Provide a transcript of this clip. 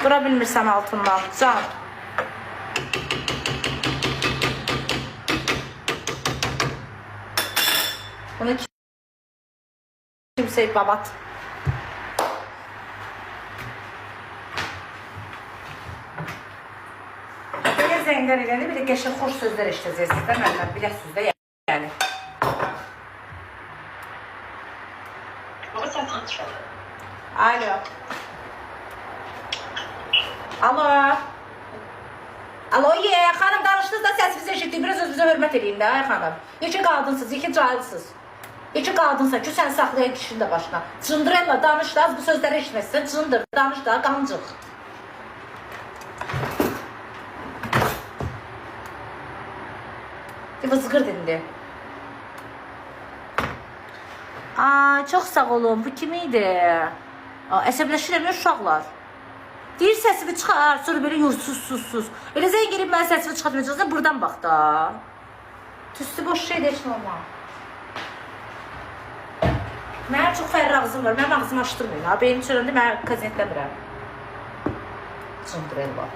Dura bilmirsən altından. Can. Bunu kimsə babat. Belə zəngər elədi, bir də qəşəng xoş sözlər eşitəcəksiniz də məndən, biləsiniz də yəni. Alo. Alo. Alo, xanım danışdınız da səsinizi eşitdik, biraz özünüzə hörmət edin də, xanım. İki qadınsınız, iki cahilsiniz. İki qadınsa ki, sən saxlayan kişinin də başına. Cındırella danış da, az bu sözləri eşitməsin, cındır, danış da, qancıq. Vızqır dindi. Çox sağ olun, bu kim idi? Əsəbləşirəm, uşaqlar. Deyir səsini çıxar, sonra belə yursuz. Elə zəng gelib mən səsini çıxartmayacaqsa, buradan bax da. Tüstü boş şey də heç normal. Mənim çox fərri ağzım var, mənim ağzımı açdırmayın. Beynim çörəndə mən kazetləmirəm. Cındırel var.